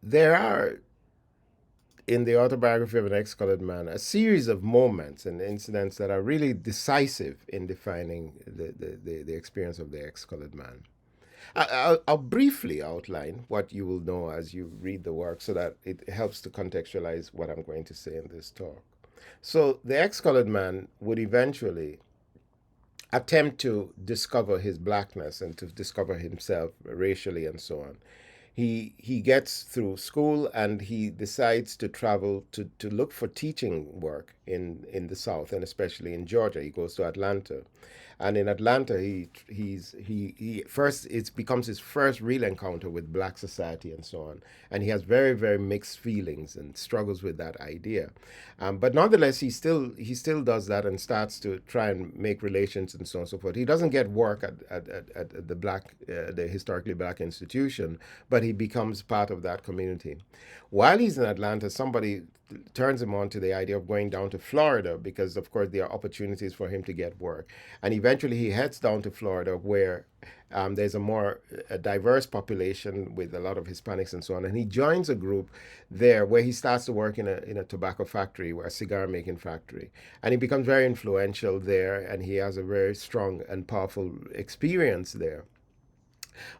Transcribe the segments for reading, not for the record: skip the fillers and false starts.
there are, in the autobiography of an ex-colored man, a series of moments and incidents that are really decisive in defining the experience of the ex-colored man. I'll briefly outline what you will know as you read the work so that it helps to contextualize what I'm going to say in this talk. So, the ex-colored man would eventually attempt to discover his blackness and to discover himself racially and so on. He gets through school and he decides to travel to look for teaching work in the South and especially in Georgia. He goes to Atlanta. And in Atlanta, he first it becomes his first real encounter with black society and so on, and he has very very mixed feelings and struggles with that idea, but nonetheless he still does that and starts to try and make relations and so on and so forth. He doesn't get work at the historically black institution, but he becomes part of that community. While he's in Atlanta, somebody turns him on to the idea of going down to Florida because, of course, there are opportunities for him to get work. And eventually he heads down to Florida where there's a diverse population with a lot of Hispanics and so on. And he joins a group there where he starts to work in a tobacco factory, a cigar making factory. And he becomes very influential there and he has a very strong and powerful experience there.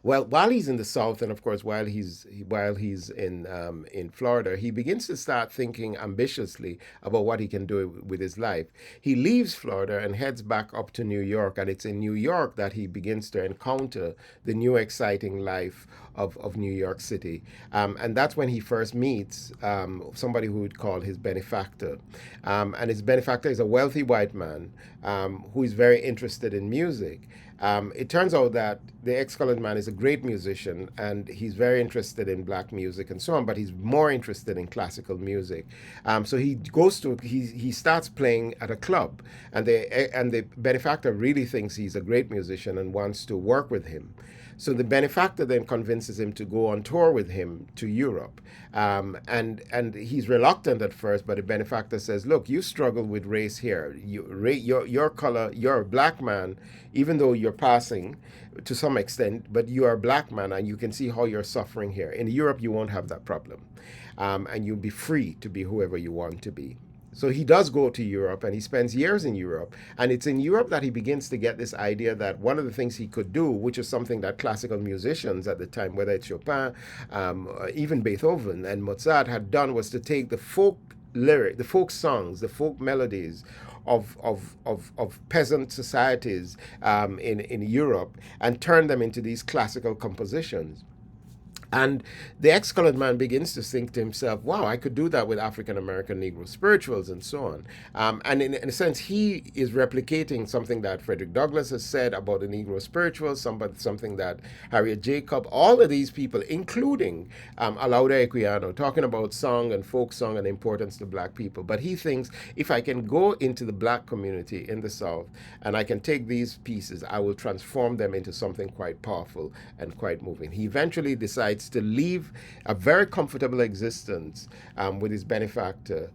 Well, while he's in the South, and of course while he's in Florida, he begins to start thinking ambitiously about what he can do with his life. He leaves Florida and heads back up to New York, and it's in New York that he begins to encounter the new exciting life of New York City, and that's when he first meets somebody who would call his benefactor, and his benefactor is a wealthy white man who is very interested in music. It turns out that the ex-colored man is a great musician and he's very interested in black music and so on, but he's more interested in classical music. So he starts playing at a club, and the benefactor really thinks he's a great musician and wants to work with him. So the benefactor then convinces him to go on tour with him to Europe, and he's reluctant at first. But the benefactor says, "Look, you struggle with race here. Your color, you're a black man, even though you're passing to some extent, but you are a black man, and you can see how you're suffering here. In Europe, you won't have that problem, and you'll be free to be whoever you want to be." So he does go to Europe and he spends years in Europe. And it's in Europe that he begins to get this idea that one of the things he could do, which is something that classical musicians at the time, whether it's Chopin, even Beethoven and Mozart, had done, was to take the folk lyric, the folk songs, the folk melodies of peasant societies in Europe and turn them into these classical compositions. And the ex-colored man begins to think to himself, wow, I could do that with African American Negro spirituals and so on. And in a sense, he is replicating something that Frederick Douglass has said about the Negro spirituals, something that Harriet Jacob, all of these people, including Alauda Equiano, talking about song and folk song and importance to black people. But he thinks if I can go into the black community in the South and I can take these pieces, I will transform them into something quite powerful and quite moving. He eventually decides to leave a very comfortable existence with his benefactor,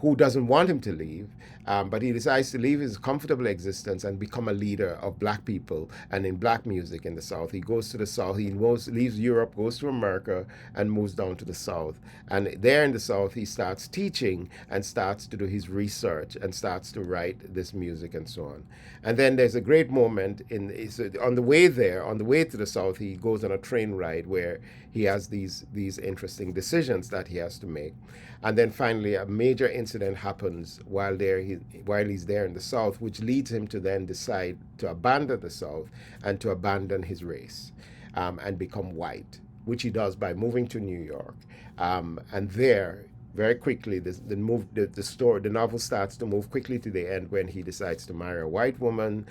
who doesn't want him to leave, but he decides to leave his comfortable existence and become a leader of black people and in black music in the South. He goes to the South, leaves Europe, goes to America, and moves down to the South. And there in the South, he starts teaching and starts to do his research and starts to write this music and so on. And then there's a great moment on the way there, on the way to the South, he goes on a train ride where he has these interesting decisions that he has to make. And then finally, a major incident happens while he's there in the South, which leads him to then decide to abandon the South and to abandon his race and become white, which he does by moving to New York. And there, very quickly, the novel starts to move quickly to the end when he decides to marry a white woman.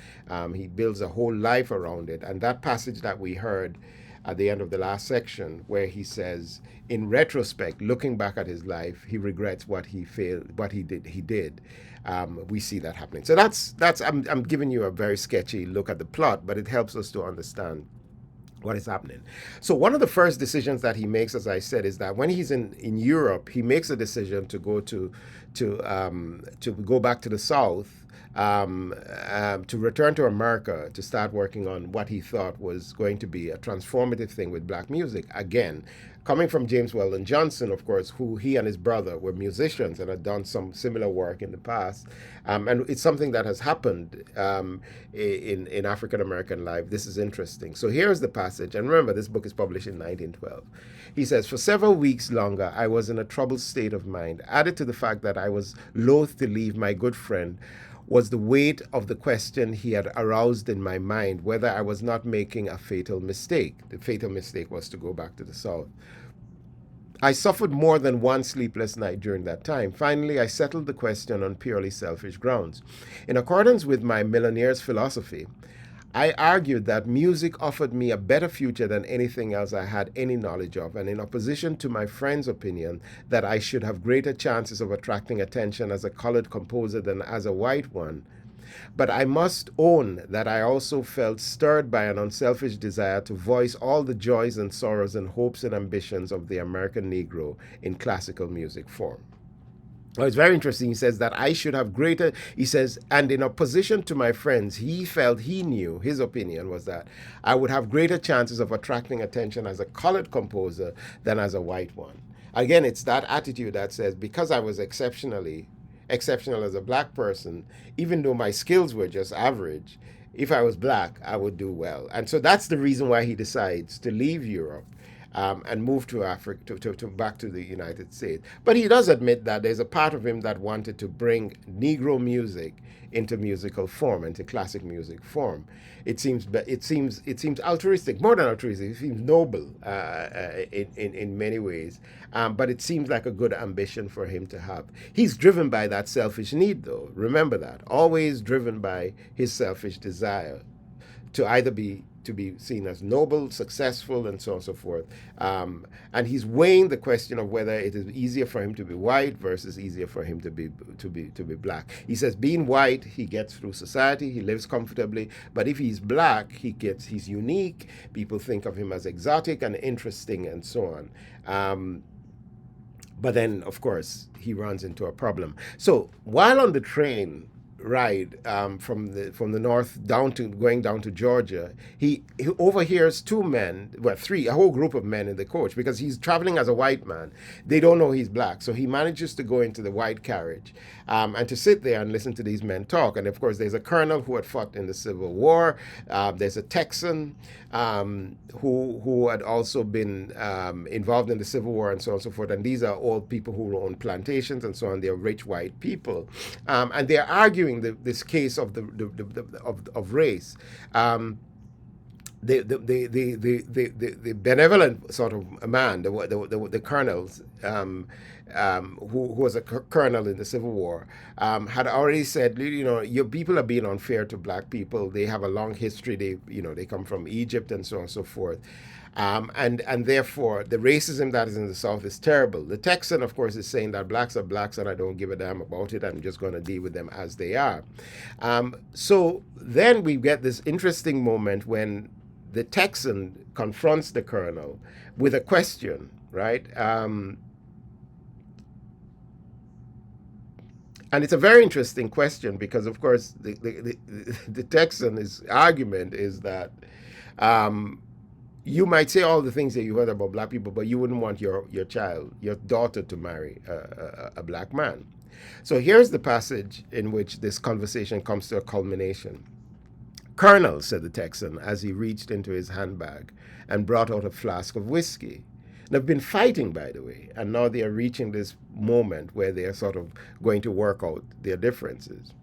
He builds a whole life around it. And that passage that we heard at the end of the last section, where he says, in retrospect, looking back at his life, he regrets what he failed, what he did. We see that happening. So that's I'm giving you a very sketchy look at the plot, but it helps us to understand what is happening. So one of the first decisions that he makes, as I said, is that when he's in Europe, he makes a decision to go to go back to the South to return to America to start working on what he thought was going to be a transformative thing with black music. Again, coming from James Weldon Johnson, of course, who he and his brother were musicians and had done some similar work in the past. And it's something that has happened in African American life. This is interesting. So here's the passage. And remember, this book is published in 1912. He says, "For several weeks longer, I was in a troubled state of mind. Added to the fact that I was loath to leave my good friend was the weight of the question he had aroused in my mind whether I was not making a fatal mistake." The fatal mistake was to go back to the South. "I suffered more than one sleepless night during that time. Finally, I settled the question on purely selfish grounds. In accordance with my millionaire's philosophy, I argued that music offered me a better future than anything else I had any knowledge of, and in opposition to my friend's opinion that I should have greater chances of attracting attention as a colored composer than as a white one. But I must own that I also felt stirred by an unselfish desire to voice all the joys and sorrows and hopes and ambitions of the American Negro in classical music form." Oh, it's very interesting. He says that I should have greater, he says, and in opposition to my friends, he felt, he knew, his opinion was that I would have greater chances of attracting attention as a colored composer than as a white one. Again, it's that attitude that says, because I was exceptional as a black person, even though my skills were just average, if I was black, I would do well. And so that's the reason why he decides to leave Europe and move to Africa, to back to the United States. But he does admit that there's a part of him that wanted to bring Negro music into musical form, into classic music form. It seems altruistic, more than altruistic. It seems noble in many ways, but it seems like a good ambition for him to have. He's driven by that selfish need, though. Remember that, always driven by his selfish desire to either be seen as noble, successful, and so on and so forth. And he's weighing the question of whether it is easier for him to be white versus easier for him to be black. He says, being white, he gets through society, he lives comfortably. But if he's black, he's unique. People think of him as exotic and interesting, and so on. But then, of course, he runs into a problem. So while on the train ride from the north going down to Georgia, he overhears a whole group of men in the coach, because he's traveling as a white man. They don't know he's black, so he manages to go into the white carriage and to sit there and listen to these men talk. And of course, there's a colonel who had fought in the Civil War. There's a Texan who had also been involved in the Civil War, and so on and so forth. And these are all people who own plantations and so on. They're rich white people, and they're arguing this case of of race. The benevolent sort of man, the colonels, who was a colonel in the Civil War, had already said, your people are being unfair to black people. They have a long history. They come from Egypt and so on and so forth. And therefore, the racism that is in the South is terrible. The Texan, of course, is saying that blacks are blacks and I don't give a damn about it. I'm just going to deal with them as they are. So then we get this interesting moment when the Texan confronts the colonel with a question, right? And it's a very interesting question because, of course, the Texan's argument is that you might say all the things that you heard about black people, but you wouldn't want your daughter to marry a black man. So here's the passage in which this conversation comes to a culmination. "Colonel," said the Texan as he reached into his handbag and brought out a flask of whiskey. They've been fighting, by the way, and now they are reaching this moment where they are sort of going to work out their differences.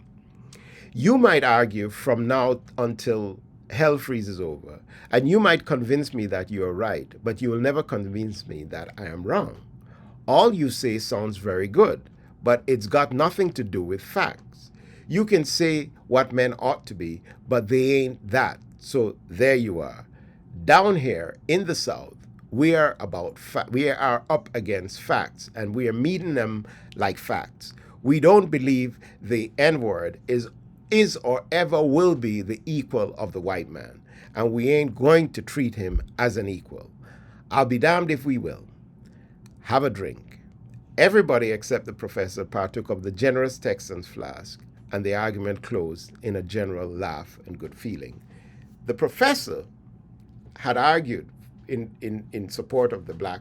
"You might argue from now until hell freezes over, and you might convince me that you are right, but you will never convince me that I am wrong. All you say sounds very good, but it's got nothing to do with facts. You can say what men ought to be, but they ain't that. So there you are. Down here in the South, we are up against facts, and we are meeting them like facts. We don't believe the N-word is or ever will be the equal of the white man, and we ain't going to treat him as an equal. I'll be damned if we will. Have a drink." Everybody except the professor partook of the generous Texan's flask, and the argument closed in a general laugh and good feeling. The professor had argued in support of the black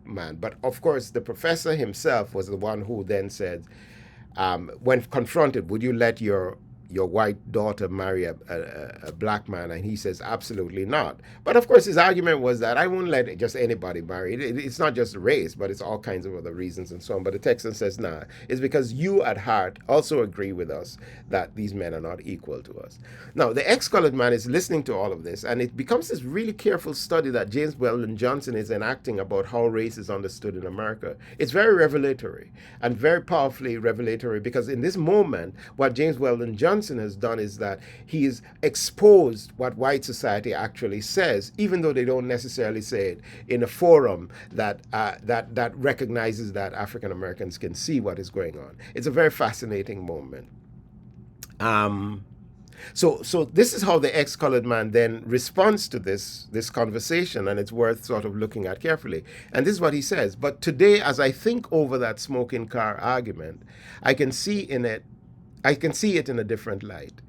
man, but of course the professor himself was the one who then said, when confronted, would you let your white daughter marry a black man? And he says, absolutely not. But of course, his argument was that I won't let just anybody marry. It's not just race, but it's all kinds of other reasons and so on. But the Texan says, nah, it's because you at heart also agree with us that these men are not equal to us. Now, the ex-colored man is listening to all of this, and it becomes this really careful study that James Weldon Johnson is enacting about how race is understood in America. It's very revelatory and very powerfully revelatory, because in this moment, what James Weldon Johnson has done is that he has exposed what white society actually says, even though they don't necessarily say it in a forum that that recognizes that African Americans can see what is going on. It's a very fascinating moment. So this is how the ex-colored man then responds to this conversation, and it's worth sort of looking at carefully. And this is what he says: "But today, as I think over that smoking car argument, I can see it in a different light.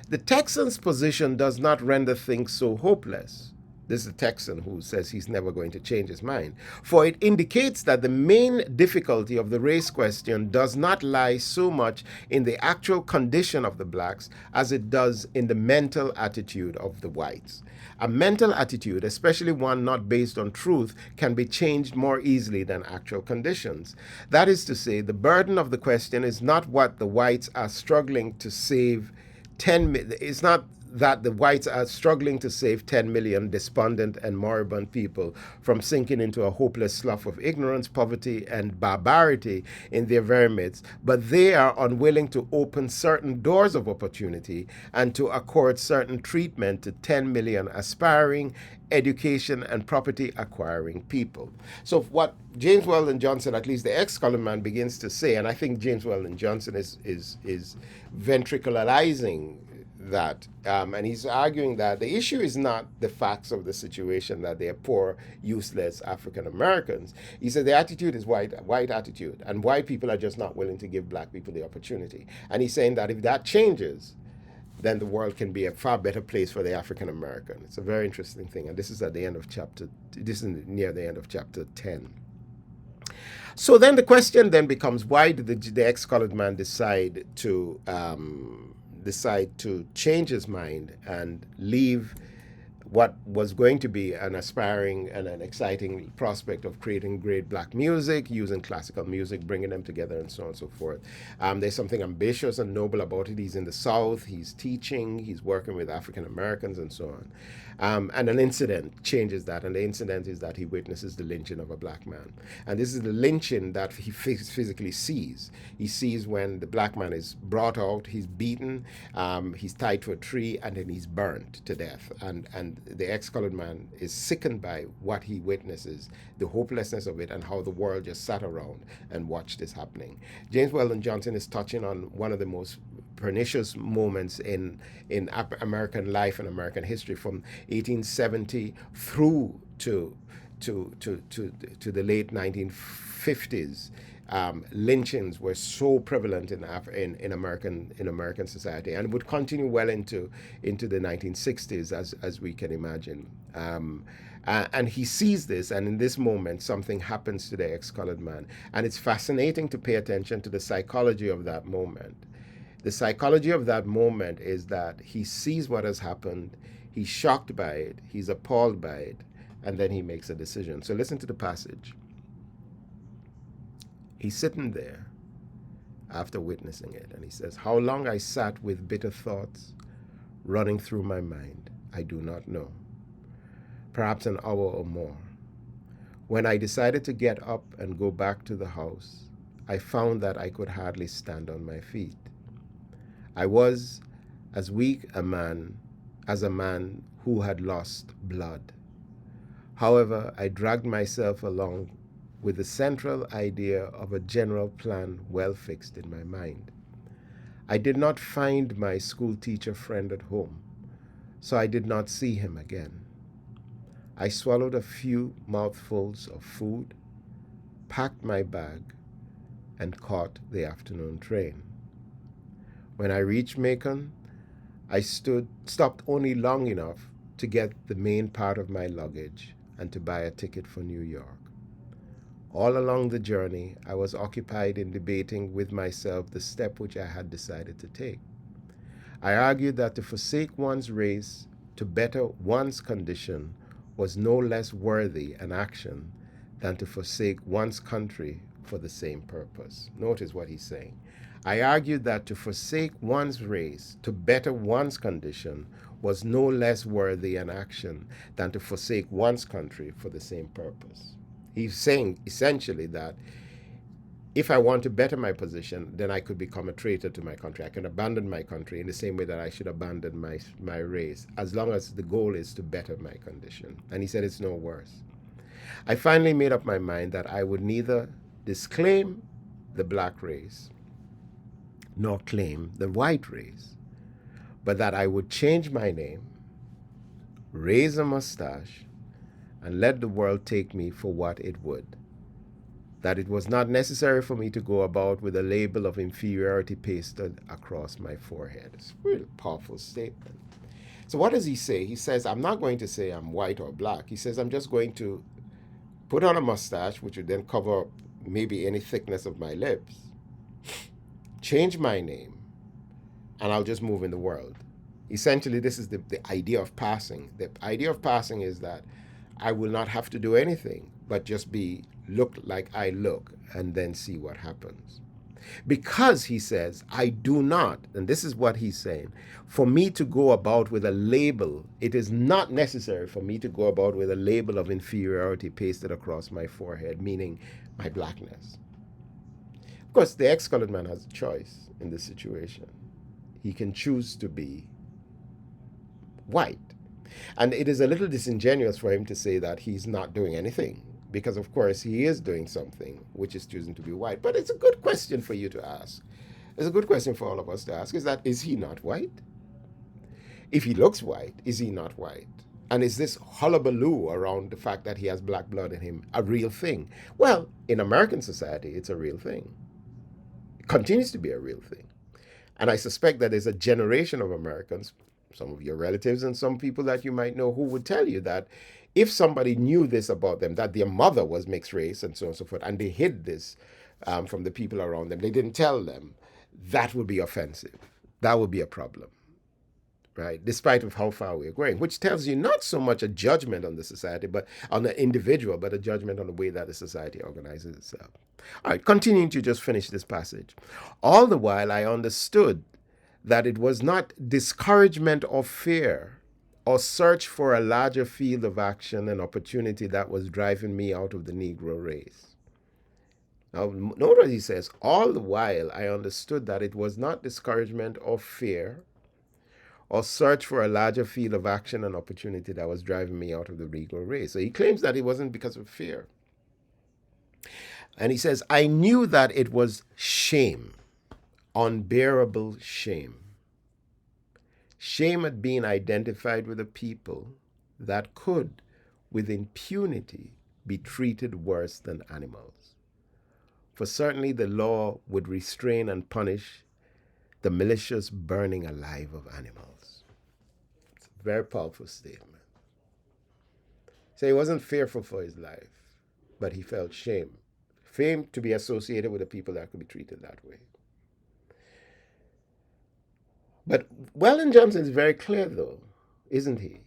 The Texan's position does not render things so hopeless." This is a Texan who says he's never going to change his mind. "For it indicates that the main difficulty of the race question does not lie so much in the actual condition of the blacks as it does in the mental attitude of the whites. A mental attitude, especially one not based on truth, can be changed more easily than actual conditions. That is to say, the burden of the question is not what the whites are struggling to save 10 it's not that the whites are struggling to save 10 million despondent and moribund people from sinking into a hopeless slough of ignorance, poverty, and barbarity in their very midst, but they are unwilling to open certain doors of opportunity and to accord certain treatment to 10 million aspiring, education, and property acquiring people." So what James Weldon Johnson, at least the ex-colored man, begins to say, and I think James Weldon Johnson is ventricularizing that, and he's arguing that the issue is not the facts of the situation, that they are poor, useless African Americans. He said the attitude is white attitude, and white people are just not willing to give black people the opportunity. And he's saying that if that changes, then the world can be a far better place for the African American. It's a very interesting thing, and this is at the end of this is near the end of chapter 10. So then the question then becomes, why did the ex-colored man decide to change his mind and leave what was going to be an aspiring and an exciting prospect of creating great black music, using classical music, bringing them together, and so on and so forth. There's something ambitious and noble about it. He's in the South, he's teaching, he's working with African Americans, and so on. And an incident changes that, and the incident is that he witnesses the lynching of a black man. And this is the lynching that he physically sees. He sees when the black man is brought out, he's beaten, he's tied to a tree, and then he's burned to death. And the ex-colored man is sickened by what he witnesses, the hopelessness of it, and how the world just sat around and watched this happening. James Weldon Johnson is touching on one of the most pernicious moments in American life and American history, from 1870 through to the late 1950s. Lynchings were so prevalent in American society, and would continue well into the 1960s, as we can imagine. And he sees this, and in this moment, something happens to the ex-colored man, and it's fascinating to pay attention to the psychology of that moment. The psychology of that moment is that he sees what has happened, he's shocked by it, he's appalled by it, and then he makes a decision. So listen to the passage. He's sitting there after witnessing it, and he says, "How long I sat with bitter thoughts running through my mind, I do not know. Perhaps an hour or more. When I decided to get up and go back to the house, I found that I could hardly stand on my feet. I was as weak a man as a man who had lost blood. However, I dragged myself along with the central idea of a general plan well fixed in my mind. I did not find my school teacher friend at home, so I did not see him again. I swallowed a few mouthfuls of food, packed my bag, and caught the afternoon train. When I reached Macon, I stopped only long enough to get the main part of my luggage and to buy a ticket for New York. All along the journey, I was occupied in debating with myself the step which I had decided to take. I argued that to forsake one's race to better one's condition was no less worthy an action than to forsake one's country for the same purpose. Notice what he's saying. I argued that to forsake one's race to better one's condition was no less worthy an action than to forsake one's country for the same purpose. He's saying essentially that if I want to better my position, then I could become a traitor to my country. I can abandon my country in the same way that I should abandon my race, as long as the goal is to better my condition. And he said it's no worse. I finally made up my mind that I would neither disclaim the black race nor claim the white race, but that I would change my name, raise a mustache, and let the world take me for what it would. That it was not necessary for me to go about with a label of inferiority pasted across my forehead. It's a really powerful statement. So what does he say? He says, I'm not going to say I'm white or black. He says, I'm just going to put on a mustache, which would then cover up maybe any thickness of my lips, change my name, and I'll just move in the world. Essentially, this is the idea of passing. The idea of passing is that I will not have to do anything but just look like I look and then see what happens. Because he says, I do not, and this is what he's saying, for me to go about with a label, it is not necessary for me to go about with a label of inferiority pasted across my forehead, meaning my blackness. Of course, the ex-colored man has a choice in this situation. He can choose to be white. And it is a little disingenuous for him to say that he's not doing anything, because of course he is doing something, which is choosing to be white. But it's a good question for you to ask. It's a good question for all of us to ask, is he not white? If he looks white, is he not white? And is this hullabaloo around the fact that he has black blood in him a real thing? Well, in American society, it's a real thing. It continues to be a real thing. And I suspect that there's a generation of Americans, some of your relatives and some people that you might know, who would tell you that if somebody knew this about them, that their mother was mixed race and so on and so forth, and they hid this from the people around them, they didn't tell them, that would be offensive. That would be a problem, right? Despite of how far we're going, which tells you not so much a judgment on the society, but on the individual, but a judgment on the way that the society organizes itself. All right, continuing to just finish this passage. All the while I understood that it was not discouragement or fear or search for a larger field of action and opportunity that was driving me out of the Negro race. Now, note what he says, all the while I understood that it was not discouragement or fear or search for a larger field of action and opportunity that was driving me out of the Negro race. So he claims that it wasn't because of fear. And he says, I knew that it was shame, unbearable shame. Shame at being identified with a people that could, with impunity, be treated worse than animals. For certainly the law would restrain and punish the malicious burning alive of animals. It's a very powerful statement. So he wasn't fearful for his life, but he felt shame. Shame to be associated with a people that could be treated that way. But Weldon Johnson is very clear, though, isn't he?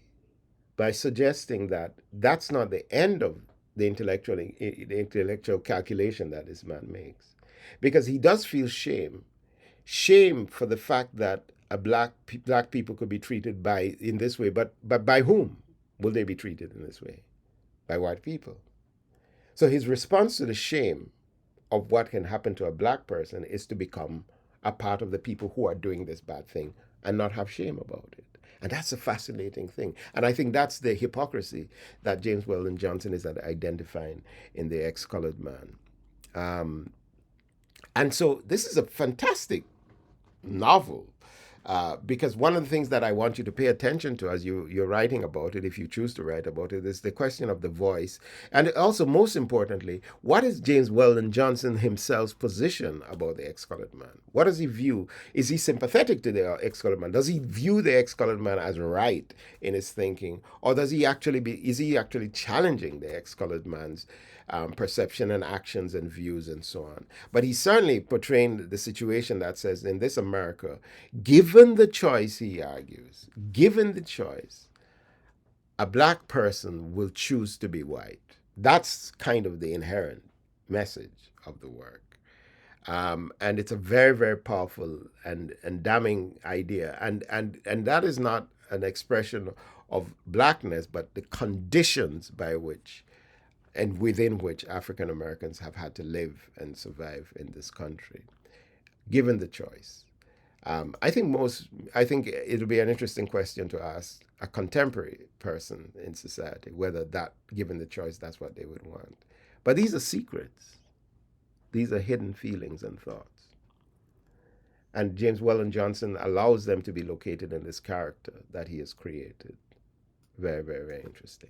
By suggesting that that's not the end of the intellectual calculation that this man makes. Because he does feel shame. Shame for the fact that black people could be treated in this way, but by whom will they be treated in this way? By white people. So his response to the shame of what can happen to a black person is to become a part of the people who are doing this bad thing and not have shame about it. And that's a fascinating thing. And I think that's the hypocrisy that James Weldon Johnson is identifying in the ex-colored man. And so this is a fantastic novel. Because one of the things that I want you to pay attention to as you're writing about it, if you choose to write about it, is the question of the voice. And also, most importantly, what is James Weldon Johnson himself's position about the ex-colored man? What does he view? Is he sympathetic to the ex-colored man? Does he view the ex-colored man as right in his thinking? Or is he actually challenging the ex-colored man's perception and actions and views and so on? But he's certainly portraying the situation that says, in this America, given the choice, he argues, given the choice, a black person will choose to be white. That's kind of the inherent message of the work. And it's a very, very powerful and damning idea. And that is not an expression of blackness, but the conditions by which and within which African Americans have had to live and survive in this country, given the choice. I think it'll be an interesting question to ask a contemporary person in society whether that, given the choice, that's what they would want. But these are secrets. These are hidden feelings and thoughts. And James Weldon Johnson allows them to be located in this character that he has created. Very, very, very interesting.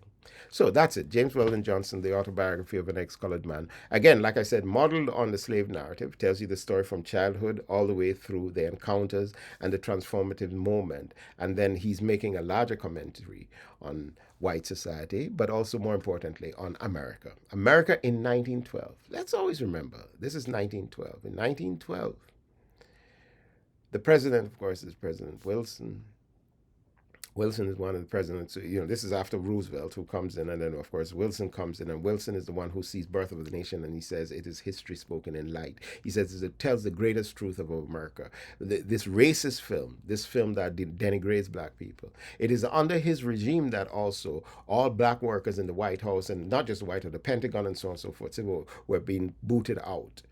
So that's it. James Weldon Johnson, The Autobiography of an Ex-Colored Man. Again, like I said, modeled on the slave narrative, tells you the story from childhood all the way through the encounters and the transformative moment. And then he's making a larger commentary on white society, but also more importantly on America. America in 1912. Let's always remember, this is 1912. In 1912, the president, of course, is President Wilson. Wilson is one of the presidents. This is after Roosevelt, who comes in, and then of course Wilson comes in, and Wilson is the one who sees Birth of the Nation, and he says it is history spoken in light. He says it tells the greatest truth of America. This racist film, this film that denigrates black people. It is under his regime that also all black workers in the White House, and not just the White House, the Pentagon, and so on and so forth, were being booted out.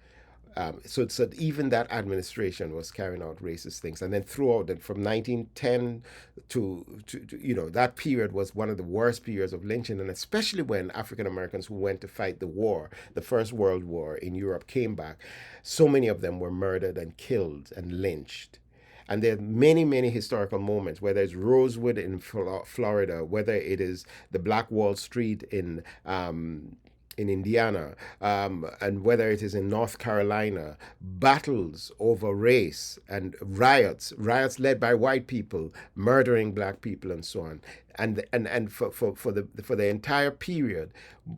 So even that administration was carrying out racist things. And then throughout that, from 1910 to that period was one of the worst periods of lynching. And especially when African Americans who went to fight the war, the First World War in Europe, came back, so many of them were murdered and killed and lynched. And there are many, many historical moments, whether it's Rosewood in Florida, whether it is the Black Wall Street in Indiana, and whether it is in North Carolina, battles over race and riots led by white people, murdering black people and so on. And for the entire period,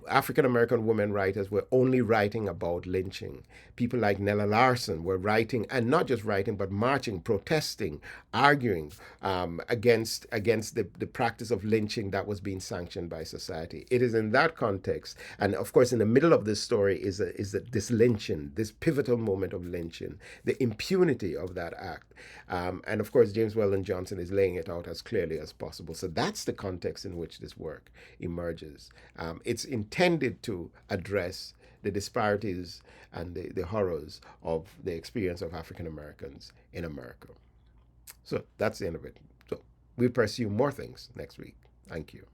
African American women writers were only writing about lynching. People like Nella Larson were writing, and not just writing, but marching, protesting, arguing against the practice of lynching that was being sanctioned by society. It is in that context, and of course, in the middle of this story is this lynching, this pivotal moment of lynching, the impunity of that act, and of course, James Weldon Johnson is laying it out as clearly as possible. So that's the context in which this work emerges. It's intended to address the disparities and the horrors of the experience of African Americans in America. So that's the end of it. So we'll pursue more things next week. Thank you.